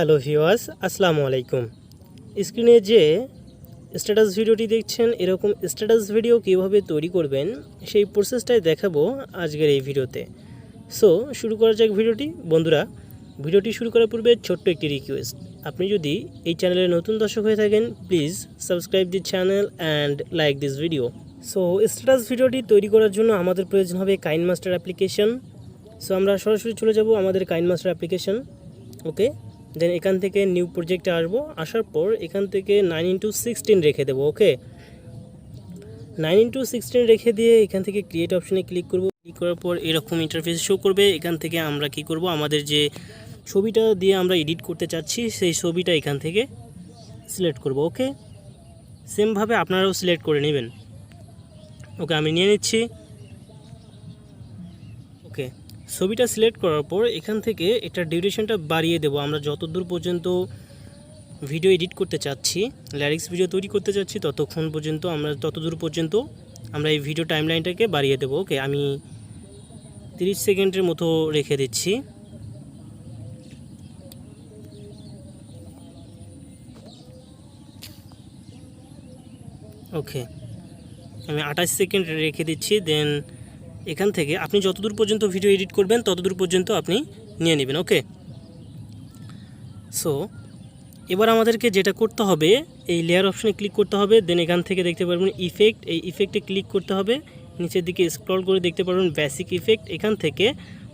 Hello viewers, আসসালামু আলাইকুম। স্ক্রিনে যে স্ট্যাটাস ভিডিওটি দেখছেন, এরকম স্ট্যাটাস ভিডিও কীভাবে তৈরি করবেন সেই প্রসেসটাই দেখাবো আজকের এই ভিডিওতে। সো শুরু করা যাক ভিডিওটি। বন্ধুরা, ভিডিওটি শুরু করার পূর্বে ছোট্ট একটি রিকোয়েস্ট, আপনি যদি এই চ্যানেলের নতুন দর্শক হয়ে থাকেন, please subscribe the channel and like this video. So status ভিডিওটি তৈরি করার জন্য আমাদের প্রয়োজন হবে 𝗙𝒏 অ্যাপ্লিকেশন। সো আমরা সরাসরি চলে যাব আমাদের 𝗙𝒏 অ্যাপ্লিকেশন। ওকে, দেন এখান থেকে নিউ প্রজেক্টে আসবো। আসার পর এখান থেকে 9:16 রেখে দেবো। ওকে, 9:16 রেখে দিয়ে এখান থেকে ক্রিয়েট অপশনে ক্লিক করব। ক্লিক করার পর এরকম ইন্টারফেস শো করবে। এখান থেকে আমরা কি করব, আমাদের যে ছবিটা দিয়ে আমরা এডিট করতে চাচ্ছি সেই ছবিটা এখান থেকে সিলেক্ট করব। ওকে, সেমভাবে আপনারাও সিলেক্ট করে নেবেন। ওকে, আমি নিয়ে নিচ্ছি। ওকে, ছবিটা সিলেক্ট করার পর এখান থেকে এটার ডিউরেশনটা বাড়িয়ে দেব। আমরা যতদূর পর্যন্ত ভিডিও এডিট করতে চাচ্ছি, লিরিক্স ভিডিও তৈরি করতে চাচ্ছি, ততদূর পর্যন্ত আমরা এই ভিডিও টাইমলাইনটাকে বাড়িয়ে দেব। ওকে, আমি 30 সেকেন্ডের মতো রেখে দিচ্ছি। ওকে, আমি 28 সেকেন্ড রেখে দিচ্ছি। দেন এখান থেকে আপনি যতদূর পর্যন্ত ভিডিও এডিট করবেন ততদূর পর্যন্ত আপনি নিয়ে নেবেন। ওকে, সো এবার আমাদেরকে যেটা করতে হবে, এই লেয়ার অপশনে ক্লিক করতে হবে। দেন এখান থেকে দেখতে পারবেন ইফেক্ট, এই ইফেক্টে ক্লিক করতে হবে। নিচের দিকে স্ক্রল করে দেখতে পারবেন বেসিক ইফেক্ট। এখান থেকে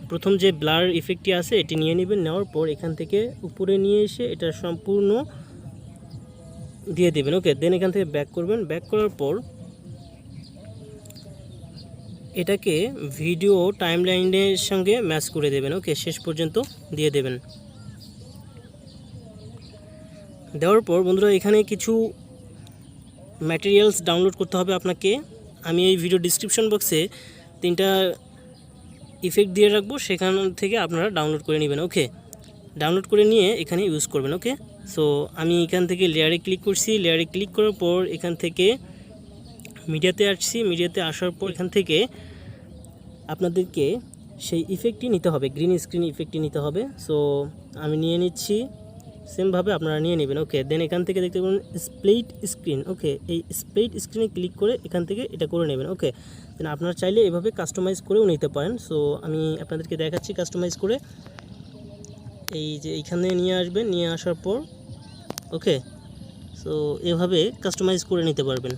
প্রথম যে ব্লার ইফেক্টটি আছে এটি নিয়ে নেবেন। নেওয়ার পর এখান থেকে উপরে নিয়ে এসে এটা সম্পূর্ণ দিয়ে দেবেন। ওকে, দেন এখান থেকে ব্যাক করবেন। ব্যাক করার পর এটাকে ভিডিও টাইমলাইনের সঙ্গে ম্যাচ করে দেবেন। ওকে, শেষ পর্যন্ত দিয়ে দেবেন। দেওয়ার পর বন্ধুরা, এখানে কিছু ম্যাটেরিয়ালস ডাউনলোড করতে হবে আপনাকে। আমি এই ভিডিও ডিসক্রিপশন বক্সে 3টা ইফেক্ট দিয়ে রাখবো, সেখান থেকে আপনারা ডাউনলোড করে নেবেন। ওকে, ডাউনলোড করে নিয়ে এখানে ইউজ করবেন। ওকে, সো আমি এখান থেকে লেয়ারে ক্লিক করছি। লেয়ারে ক্লিক করার পর এখান থেকে মিডিয়াতে আসছি। মিডিয়াতে আসার পর এখান থেকে আপনাদেরকে সেই ইফেক্টটি নিতে হবে, গ্রিন স্ক্রিন ইফেক্টটি নিতে হবে। সো আমি নিয়ে নিচ্ছি, সেমভাবে আপনারা নিয়ে নেবেন। ওকে, দেন এখান থেকে দেখতে পাবেন স্প্লিট স্ক্রিন। ওকে, এই স্প্লিট স্ক্রিনে ক্লিক করে এখান থেকে এটা করে নেবেন। ওকে, দেন আপনারা চাইলে এভাবে কাস্টমাইজ করেও নিতে পারেন। সো আমি আপনাদেরকে দেখাচ্ছি কাস্টমাইজ করে। এই যে এইখানে নিয়ে আসবেন, নিয়ে আসার পর ওকে, সো এভাবে কাস্টমাইজ করে নিতে পারবেন।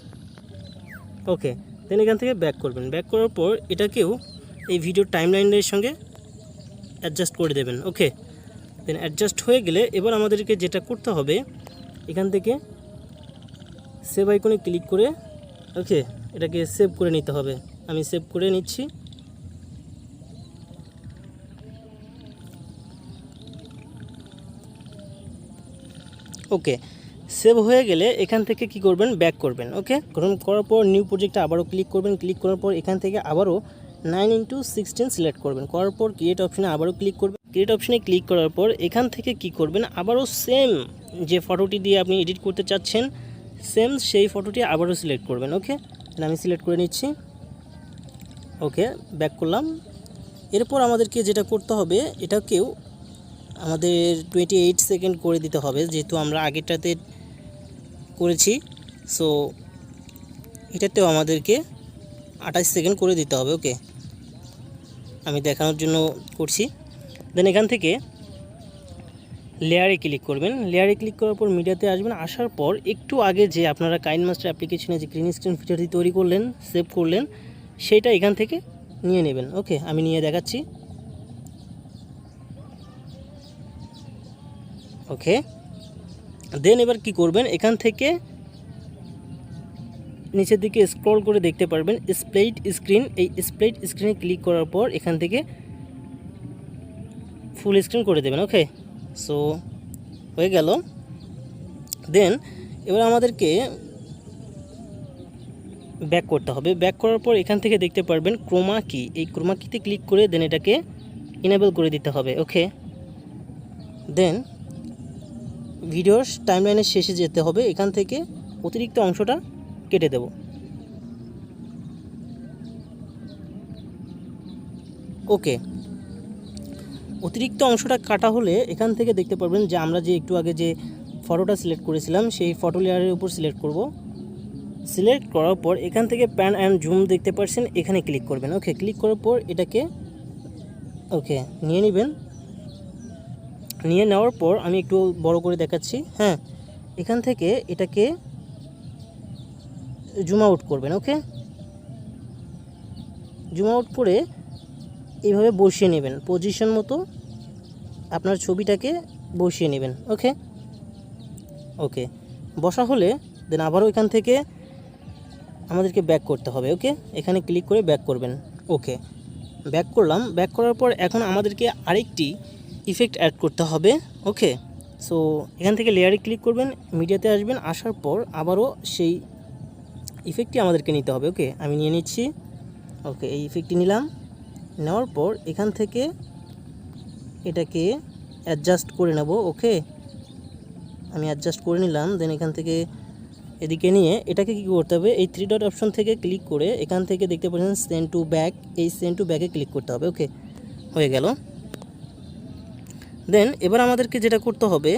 ওকে, দেন এখান থেকে ব্যাক করবেন। ব্যাক করার পর এটাকেও এই ভিডিও টাইমলাইনের সঙ্গে অ্যাডজাস্ট করে দেবেন। ওকে, দেন অ্যাডজাস্ট হয়ে গেলে এবার আমাদেরকে যেটা করতে হবে, এখান থেকে সেভ আইকনে ক্লিক করে ওকে এটাকে সেভ করে নিতে হবে। আমি সেভ করে নিচ্ছি। ওকে, সেভ হয়ে গেলে এখান থেকে কি করবেন, ব্যাক করবেন। ওকে, করার পর নিউ প্রজেক্টে আবারও ক্লিক করবেন। ক্লিক করার পর এখান থেকে আবারও 9:16 সিলেক্ট করবেন। করার পর ক্রিয়েট অপশনে আবারও ক্লিক করবেন। ক্রিয়েট অপশনে ক্লিক করার পর এখান থেকে কি করবেন, আবারও সেম যে ফটোটি দিয়ে আপনি এডিট করতে চাচ্ছেন সেম সেই ফটোটি আবারও সিলেক্ট করবেন। ওকে, আমি সিলেক্ট করে নিচ্ছি। ওকে, ব্যাক করলাম। এরপর আমাদেরকে যেটা করতে হবে, এটাকেও আমাদের 28 সেকেন্ড করে দিতে হবে, যেহেতু আমরা আগেরটাতে করেছি। সো এটাতেও আমাদেরকে 28 সেকেন্ড করে দিতে হবে। ওকে, আমি দেখানোর জন্য করছি। দেন এখান থেকে লেয়ারে ক্লিক করবেন। লেয়ারে ক্লিক করার পর মিডিয়াতে আসবেন। আসার পর একটু আগে যে আপনারা 𝗙𝒏 অ্যাপ্লিকেশনে যে গ্রিন স্ক্রিন ফিচারটি তৈরি করলেন, সেভ করলেন, সেইটা এখান থেকে নিয়ে নেবেন। ওকে, আমি নিয়ে দেখাচ্ছি। ওকে, দেন এবার কি করবেন, এখান থেকে নিচের দিকে স্ক্রল করে দেখতে পারবেন স্প্লিট স্ক্রিন। এই স্প্লিট স্ক্রিনে ক্লিক করার পর এখান থেকে ফুল স্ক্রিন করে দেবেন। ওকে, সো হয়ে গেল। দেন এবার আমাদেরকে ব্যাক করতে হবে। ব্যাক করার পর এখান থেকে দেখতে পারবেন ক্রোমা কি, এই ক্রোমা কিতে ক্লিক করে দেন এটাকে ইনেবল করে দিতে হবে। ওকে, দেন ভিডিওর টাইমলাইনের শেষে যেতে হবে। এখান থেকে অতিরিক্ত অংশটা কেটে দেব। ওকে, অতিরিক্ত অংশটা কাটা হলে এখান থেকে দেখতে পারবেন যে আমরা যে একটু আগে যে ফটোটা সিলেক্ট করেছিলাম সেই ফটো লেয়ারের উপর সিলেক্ট করব। সিলেক্ট করার পর এখান থেকে প্যান অ্যান্ড জুম দেখতে পাচ্ছেন, এখানে ক্লিক করবেন। ওকে, ক্লিক করার পর এটাকে ওকে নিয়ে নেবেন। নিয়ে নেওয়ার পর আমি একটু বড় করে দেখাচ্ছি। হ্যাঁ, এখান থেকে এটাকে জুম আউট করবেন। ওকে, জুম আউট করে এইভাবে বসিয়ে নেবেন, পজিশন মতো আপনার ছবিটাকে বসিয়ে নেবেন। ওকে ওকে বসা হলে দেন আবারও এখান থেকে আমাদেরকে ব্যাক করতে হবে। ওকে, এখানে ক্লিক করে ব্যাক করবেন। ওকে, ব্যাক করলাম। ব্যাক করার পর এখন আমাদেরকে আরেকটি ইফেক্ট অ্যাড করতে হবে। ওকে, সো এখান থেকে লেয়ারে ক্লিক করবেন, মিডিয়াতে আসবেন, আসার পর আবারও সেই ইফেক্টটি আমাদেরকে নিতে হবে। ওকে, আমি নিয়ে নিচ্ছি। ওকে, এই ইফেক্টটি নিলাম। নেওয়ার পর এখান থেকে এটাকে অ্যাডজাস্ট করে নেব। ওকে, আমি অ্যাডজাস্ট করে নিলাম। দেন এখান থেকে এদিকে নিয়ে এটাকে কী করতে হবে, এই 3 ডট অপশন থেকে ক্লিক করে এখান থেকে দেখতে পাচ্ছেন সেন্ড টু ব্যাক, এই সেন্ড টু ব্যাকে ক্লিক করতে হবে। ওকে, হয়ে গেল। দেন এবার আমাদেরকে যেটা করতে হবে,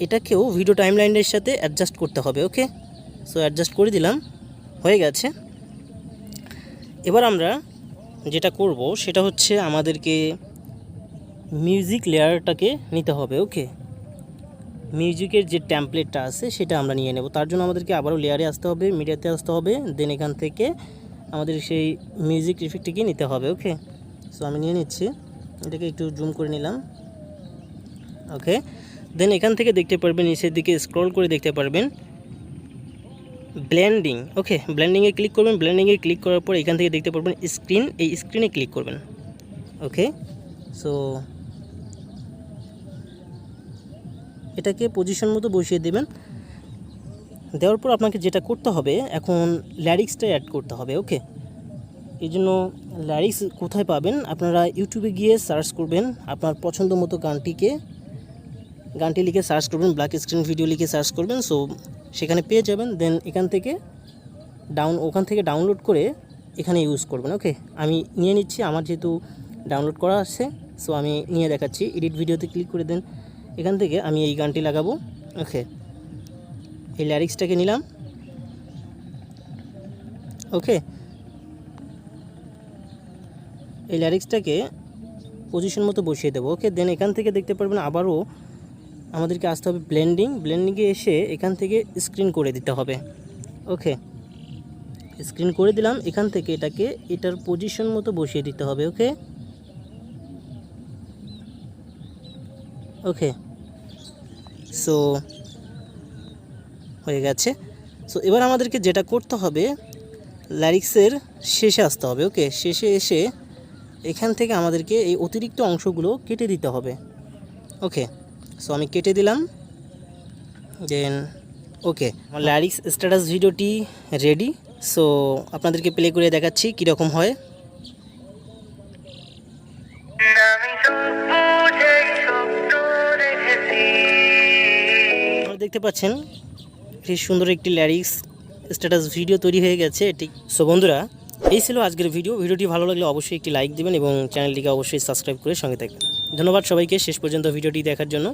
এটাকেও ভিডিও টাইমলাইনের সাথে অ্যাডজাস্ট করতে হবে। ওকে, সো অ্যাডজাস্ট করে দিলাম, হয়ে গেছে। এবার আমরা যেটা করব সেটা হচ্ছে আমাদেরকে মিউজিক লেয়ারটাকে নিতে হবে। ওকে, মিউজিকের যে টেমপ্লেটটা আছে সেটা আমরা নিয়ে নেব। তার জন্য আমাদেরকে আবারও লেয়ারে আসতে হবে, মিডিয়াতে আসতে হবে, দেন এখান থেকে আমাদের সেই মিউজিক ইফেক্টটিকে নিতে হবে। ওকে, সো আমি নিয়ে নিচ্ছি, এটাকে একটু জুম করে নিলাম। ওকে, দেন এখান থেকে দেখতে পারবেন নিচের দিকে স্ক্রল করে দেখতে পারবেন ব্লেন্ডিং। ওকে, ব্লেন্ডিংয়ে ক্লিক করবেন। ব্লেন্ডিংয়ে ক্লিক করার পর এখান থেকে দেখতে পারবেন স্ক্রিন, এই স্ক্রিনে ক্লিক করবেন। ওকে, সো এটাকে পজিশন মতো বসিয়ে দেবেন। দেওয়ার পর আপনাকে যেটা করতে হবে, এখন লিরিক্সটা অ্যাড করতে হবে। ওকে, এই জন্য লিরিক্স কোথায় পাবেন, আপনারা ইউটিউবে গিয়ে সার্চ করবেন আপনার পছন্দ মতো গানটি লিখে সার্চ করবেন, ব্ল্যাক স্ক্রিন ভিডিও লিখে সার্চ করবেন, সো সেখানে পেয়ে যাবেন। দেন ওখান থেকে ডাউনলোড করে এখানে ইউজ করবেন। ওকে, আমি নিয়ে নিচ্ছি, আমার যেহেতু ডাউনলোড করা আছে, সো আমি নিয়ে দেখাচ্ছি। এডিট ভিডিওতে ক্লিক করে দেন, এখান থেকে আমি এই গানটি লাগাবো। ওকে, এই লিরিক্সটাকে নিলাম। ওকে, এই লিরিক্সটাকে পজিশন মতো বসিয়ে দেবো। ওকে, দেন এখান থেকে দেখতে পারবেন আবারও আমাদেরকে আসতে হবে ব্লেন্ডিংয়ে এসে এখান থেকে স্ক্রিন করে দিতে হবে। ওকে, স্ক্রিন করে দিলাম। এখান থেকে এটাকে এটার পজিশন মতো বসিয়ে দিতে হবে। ওকে ওকে সো হয়ে গেছে। সো এবার আমাদেরকে যেটা করতে হবে, লিরিক্সের শেষে আসতে হবে। ওকে, শেষে এসে এখান থেকে আমাদেরকে এই অতিরিক্ত অংশগুলো কেটে দিতে হবে। ওকে, সো আমি কেটে দিলাম। দেন ওকে, আমার লিরিক্স স্ট্যাটাস ভিডিওটি রেডি। সো আপনাদেরকে প্লে করে দেখাচ্ছি কীরকম হয়। আপনারা দেখতে পাচ্ছেন কি সুন্দর একটি লিরিক্স স্ট্যাটাস ভিডিও তৈরি হয়ে গেছে এটি। সো বন্ধুরা, এই ছিল আজকের ভিডিওটি ভালো লাগলে অবশ্যই একটি লাইক দিবেন এবং চ্যানেলটিকে অবশ্যই সাবস্ক্রাইব করে সঙ্গে থাকবেন। ধন্যবাদ সবাইকে শেষ পর্যন্ত ভিডিওটি দেখার জন্য।